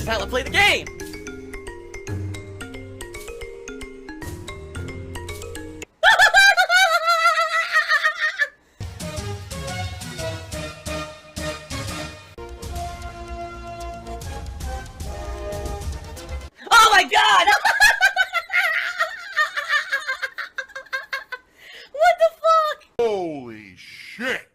is how I play the game! Oh my god! What the fuck? Holy shit!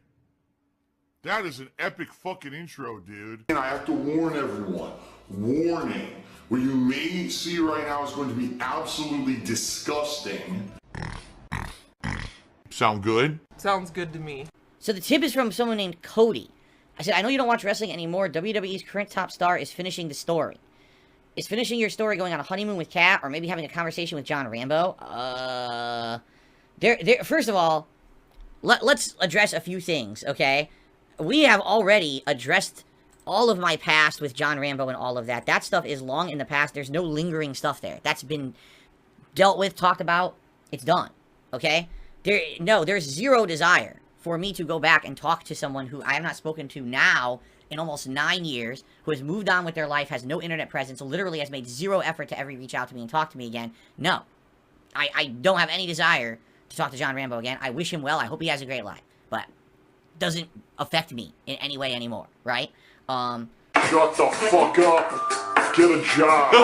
That is an epic fucking intro, dude. And I have to warn everyone. Warning. What you may see right now is going to be absolutely disgusting. Sound good? Sounds good to me. So the tip is from someone named Cody. I said, I know you don't watch wrestling anymore. WWE's current top star is finishing the story. Is finishing your story going on a honeymoon with Kat, or maybe having a conversation with John Rambo? First of all, let's address a few things, okay? We have already addressed all of my past with John Rambo and all of that. That stuff is long in the past. There's no lingering stuff there. That's been dealt with, talked about. It's done, okay? There's zero desire for me to go back and talk to someone who I have not spoken to now in almost 9 years, who has moved on with their life, has no internet presence, literally has made zero effort to ever reach out to me and talk to me again. No. I don't have any desire to talk to John Rambo again. I wish him well. I hope he has a great life. But doesn't affect me in any way anymore, right? Shut the fuck up. Get a job. Do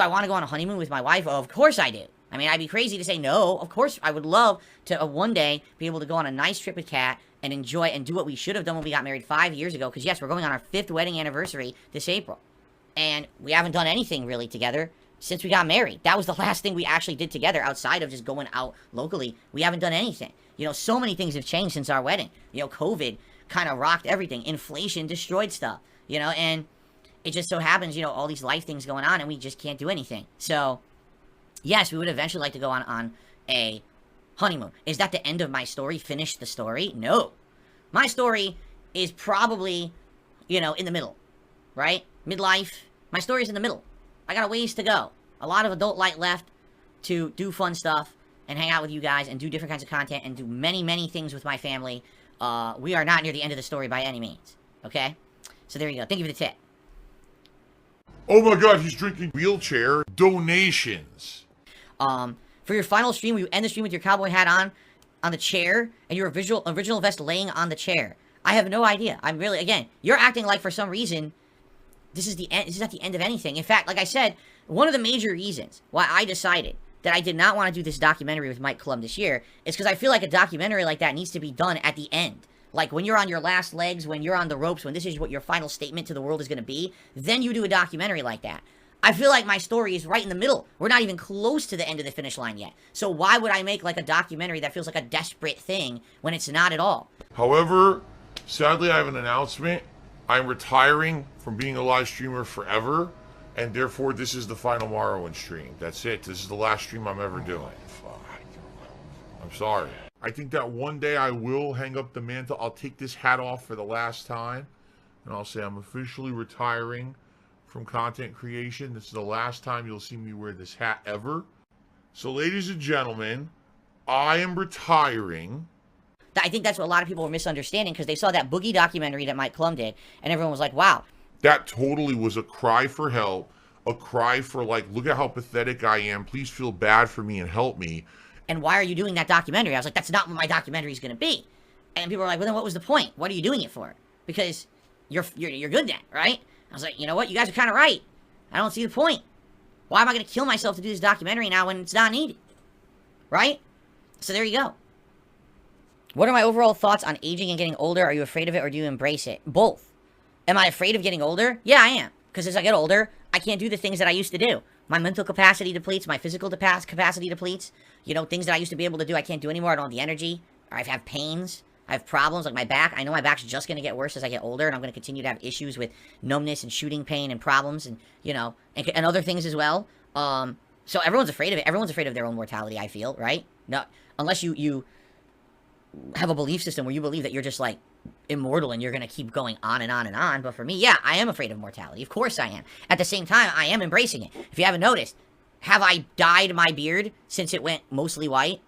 I want to go on a honeymoon with my wife? Oh, of course I do. I mean, I'd be crazy to say no. Of course, I would love to one day be able to go on a nice trip with Kat and enjoy and do what we should have done when we got married 5 years ago. Because, yes, we're going on our 5th wedding anniversary this April. And we haven't done anything really together since we got married. That was the last thing we actually did together outside of just going out locally. We haven't done anything. You know, so many things have changed since our wedding. You know, COVID kind of rocked everything. Inflation destroyed stuff, you know, and it just so happens, you know, all these life things going on and we just can't do anything. So, yes, we would eventually like to go on a honeymoon. Is that the end of my story? Finish the story? No. My story is probably, you know, in the middle, right? Midlife. My story is in the middle. I got a ways to go. A lot of adult light left to do fun stuff and hang out with you guys and do different kinds of content and do many, many things with my family. We are not near the end of the story by any means. Okay? So there you go. Thank you for the tip. Oh my god, he's drinking wheelchair donations. For your final stream, you end the stream with your cowboy hat on the chair and your original vest laying on the chair. I have no idea. I'm really, again, you're acting like for some reason this is the end. This is not the end of anything. In fact, like I said, one of the major reasons why I decided that I did not want to do this documentary with Mike Clum this year is because I feel like a documentary like that needs to be done at the end. Like when you're on your last legs, when you're on the ropes, when this is what your final statement to the world is going to be, then you do a documentary like that. I feel like my story is right in the middle. We're not even close to the end of the finish line yet. So why would I make like a documentary that feels like a desperate thing when it's not at all? However, sadly I have an announcement. I'm retiring from being a live streamer forever, and therefore this is the final Morrowind stream. That's it. This is the last stream I'm ever doing. I'm sorry. I think that one day I will hang up the mantle. I'll take this hat off for the last time, and I'll say I'm officially retiring from content creation. This is the last time you'll see me wear this hat ever. So, ladies and gentlemen, I am retiring. I think that's what a lot of people were misunderstanding because they saw that Boogie documentary that Mike Clum did, and everyone was like, wow. That totally was a cry for help, a cry for like, look at how pathetic I am. Please feel bad for me and help me. And why are you doing that documentary? I was like, that's not what my documentary is going to be. And people were like, well, then what was the point? What are you doing it for? Because you're good then, right? I was like, you know what? You guys are kind of right. I don't see the point. Why am I going to kill myself to do this documentary now when it's not needed? Right? So there you go. What are my overall thoughts on aging and getting older? Are you afraid of it or do you embrace it? Both. Am I afraid of getting older? Yeah, I am. Because as I get older, I can't do the things that I used to do. My mental capacity depletes. My physical capacity depletes. You know, things that I used to be able to do, I can't do anymore. I don't have the energy. Or I have pains. I have problems like my back. I know my back's just going to get worse as I get older, and I'm going to continue to have issues with numbness and shooting pain and problems and, you know, and other things as well. So everyone's afraid of it. Everyone's afraid of their own mortality, I feel, right? No, unless you have a belief system where you believe that you're just, like, immortal and you're going to keep going on and on and on. But for me, yeah, I am afraid of mortality. Of course I am. At the same time, I am embracing it. If you haven't noticed, have I dyed my beard since it went mostly white?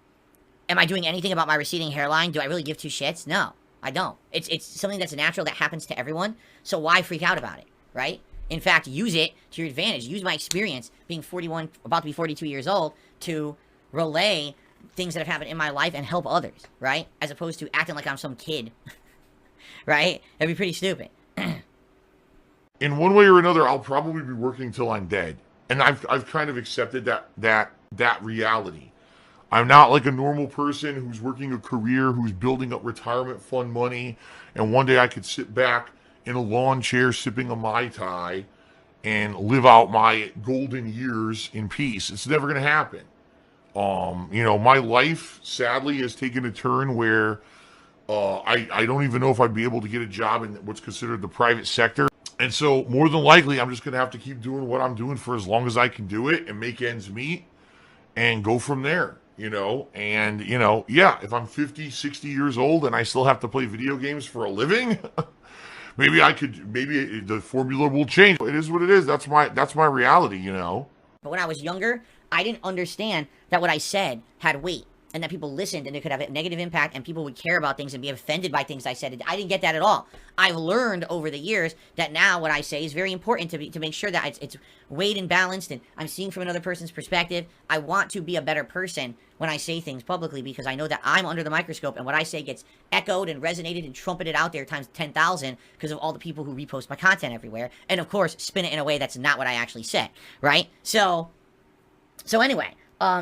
Am I doing anything about my receding hairline? Do I really give two shits? No. I don't. It's something that's natural that happens to everyone. So why freak out about it, right? In fact, use it to your advantage. Use my experience being 41, about to be 42 years old, to relay things that have happened in my life and help others, right? As opposed to acting like I'm some kid, right? That'd be pretty stupid. In one way or another, I'll probably be working till I'm dead. And I've kind of accepted that reality. I'm not like a normal person who's working a career, who's building up retirement fund money, and one day I could sit back in a lawn chair sipping a Mai Tai and live out my golden years in peace. It's never going to happen. My life sadly has taken a turn where I don't even know if I'd be able to get a job in what's considered the private sector. And so more than likely, I'm just going to have to keep doing what I'm doing for as long as I can do it and make ends meet and go from there. If I'm 50, 60 years old and I still have to play video games for a living, maybe the formula will change. It is what it is. That's my reality, But when I was younger, I didn't understand that what I said had weight and that people listened and it could have a negative impact and people would care about things and be offended by things I said. I didn't get that at all. I've learned over the years that now what I say is very important to make sure that it's weighed and balanced and I'm seeing from another person's perspective. I want to be a better person when I say things publicly because I know that I'm under the microscope and what I say gets echoed and resonated and trumpeted out there times 10,000 because of all the people who repost my content everywhere. And of course, spin it in a way that's not what I actually said, right? So anyway,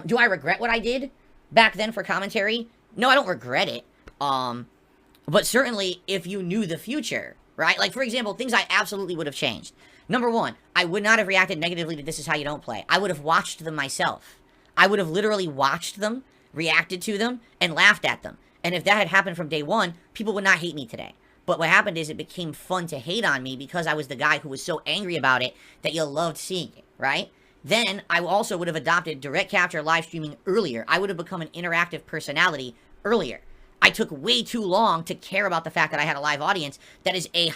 do I regret what I did back then for commentary? No, I don't regret it. But certainly if you knew the future, right? Like, for example, things I absolutely would have changed. Number one, I would not have reacted negatively to This Is How You Don't Play. I would have watched them myself. I would have literally watched them, reacted to them, and laughed at them. And if that had happened from day one, people would not hate me today. But what happened is it became fun to hate on me because I was the guy who was so angry about it that you loved seeing it, right? Then I also would have adopted direct capture live streaming earlier. I would have become an interactive personality earlier. I took way too long to care about the fact that I had a live audience that is a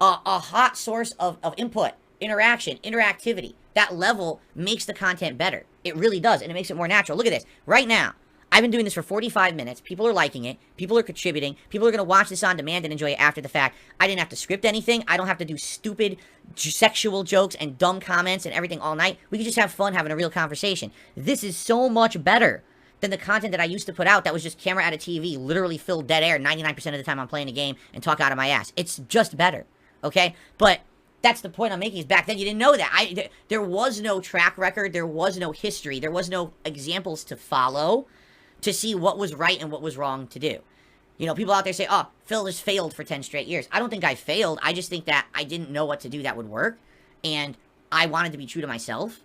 a hot source of input, interaction, interactivity. That level makes the content better. It really does, and it makes it more natural. Look at this. Right now, I've been doing this for 45 minutes. People are liking it. People are contributing. People are going to watch this on demand and enjoy it after the fact. I didn't have to script anything. I don't have to do stupid sexual jokes and dumb comments and everything all night. We can just have fun having a real conversation. This is so much better than the content that I used to put out that was just camera at a TV, literally filled dead air 99% of the time I'm playing a game and talk out of my ass. It's just better, okay? But that's the point I'm making is back then you didn't know that. There was no track record. There was no history. There was no examples to follow to see what was right and what was wrong to do. People out there say, oh, Phil has failed for 10 straight years. I don't think I failed. I just think that I didn't know what to do that would work. And I wanted to be true to myself.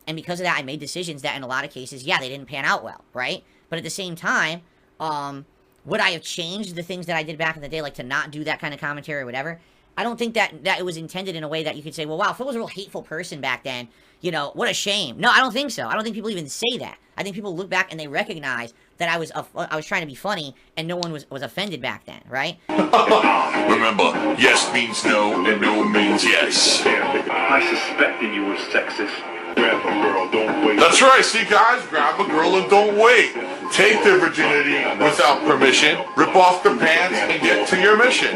And because of that, I made decisions that in a lot of cases, yeah, they didn't pan out well, right? But at the same time, would I have changed the things that I did back in the day, like to not do that kind of commentary or whatever? I don't think that it was intended in a way that you could say, well, wow, Phil was a real hateful person back then. What a shame. No, I don't think so. I don't think people even say that. I think people look back and they recognize that I was trying to be funny and no one was offended back then, right? Remember, yes means no and no means yes. I suspected you were sexist. Grab a girl, don't wait. That's right, see guys, grab a girl and don't wait. Take their virginity without permission, rip off their pants, and get to your mission.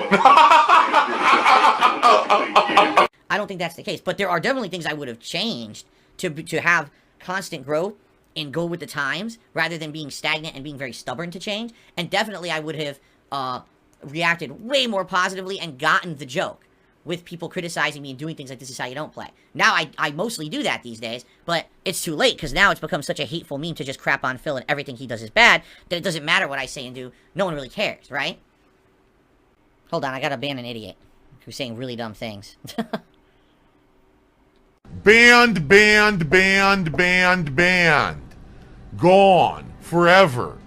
I don't think that's the case, but there are definitely things I would have changed to have constant growth and go with the times rather than being stagnant and being very stubborn to change. And definitely I would have reacted way more positively and gotten the joke with people criticizing me and doing things like This Is How You Don't Play. Now I mostly do that these days, but it's too late because now it's become such a hateful meme to just crap on Phil and everything he does is bad that it doesn't matter what I say and do. No one really cares, right? Hold on, I gotta ban an idiot who's saying really dumb things. Banned. Gone. Forever.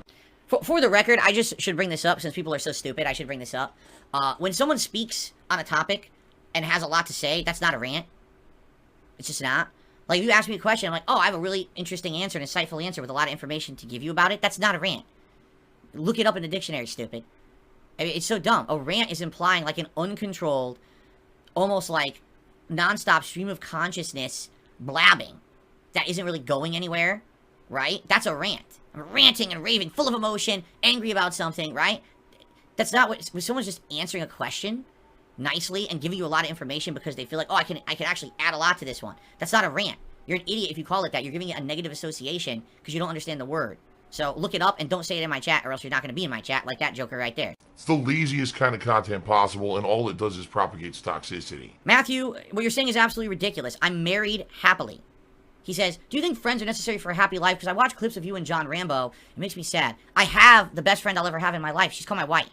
For the record, I just should bring this up since people are so stupid. I should bring this up. When someone speaks on a topic and has a lot to say, that's not a rant. It's just not. Like, if you ask me a question, I'm like, oh, I have a really interesting answer, an insightful answer with a lot of information to give you about it. That's not a rant. Look it up in the dictionary, stupid. I mean, it's so dumb. A rant is implying like an uncontrolled, almost like nonstop stream of consciousness blabbing that isn't really going anywhere right? That's a rant. I'm ranting and raving, full of emotion, angry about something, right? That's not what, when someone's just answering a question nicely and giving you a lot of information because they feel like, oh, I can actually add a lot to this one. That's not a rant. You're an idiot if you call it that. You're giving it a negative association because you don't understand the word. So look it up and don't say it in my chat or else you're not going to be in my chat like that joker right there. It's the laziest kind of content possible, and all it does is propagates toxicity. Matthew, what you're saying is absolutely ridiculous. I'm married happily. He says, do you think friends are necessary for a happy life? Because I watch clips of you and John Rambo. It makes me sad. I have the best friend I'll ever have in my life. She's called my wife.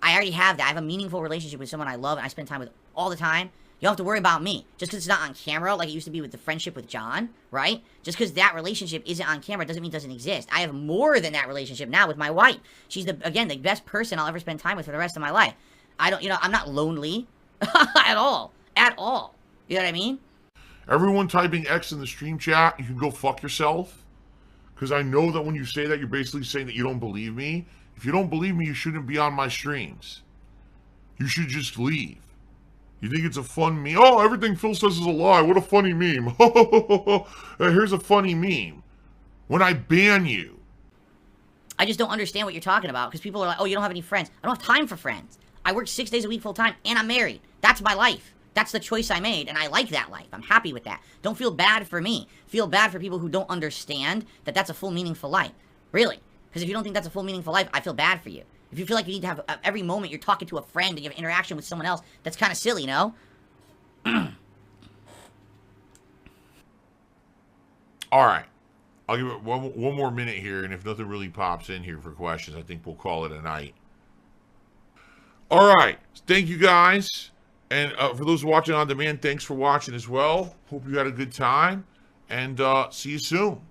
I already have that. I have a meaningful relationship with someone I love and I spend time with all the time. You don't have to worry about me. Just because it's not on camera like it used to be with the friendship with John, right? Just because that relationship isn't on camera doesn't mean it doesn't exist. I have more than that relationship now with my wife. She's, again, the best person I'll ever spend time with for the rest of my life. I'm not lonely at all. At all. You know what I mean? Everyone typing X in the stream chat, you can go fuck yourself. Because I know that when you say that, you're basically saying that you don't believe me. If you don't believe me, you shouldn't be on my streams. You should just leave. You think it's a fun meme? Oh, everything Phil says is a lie. What a funny meme. Here's a funny meme. When I ban you. I just don't understand what you're talking about. Because people are like, oh, you don't have any friends. I don't have time for friends. I work 6 days a week full time and I'm married. That's my life. That's the choice I made, and I like that life. I'm happy with that. Don't feel bad for me. Feel bad for people who don't understand that that's a full, meaningful life. Really. Because if you don't think that's a full, meaningful life, I feel bad for you. If you feel like you need to have, every moment you're talking to a friend and you have interaction with someone else, that's kind of silly, no? Alright. I'll give it one more minute here, and if nothing really pops in here for questions, I think we'll call it a night. Alright. Thank you, guys. And for those watching on demand, thanks for watching as well. Hope you had a good time. And see you soon.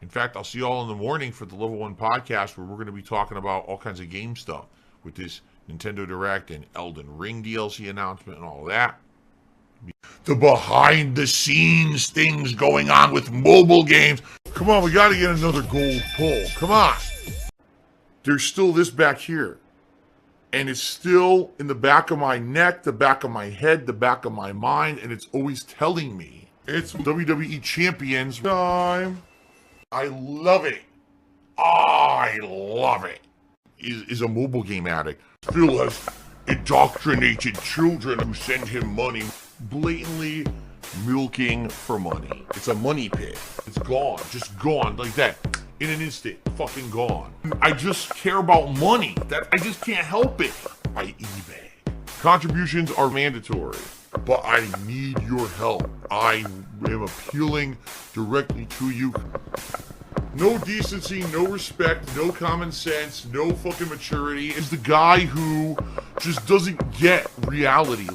In fact, I'll see you all in the morning for the Level 1 podcast where we're going to be talking about all kinds of game stuff with this Nintendo Direct and Elden Ring DLC announcement and all of that. The behind-the-scenes things going on with mobile games. Come on, we got to get another gold pull. Come on. There's still this back here. And it's still in the back of my neck, the back of my head, the back of my mind, and it's always telling me it's WWE Champions time. I love it. I love it. Is a mobile game addict. Phil has indoctrinated children who send him money, blatantly milking for money. It's a money pit. It's gone, just gone like that. In an instant, fucking gone. I just care about money. I just can't help it. I eBay. Contributions are mandatory, but I need your help. I am appealing directly to you. No decency, no respect, no common sense, no fucking maturity. Is the guy who just doesn't get reality.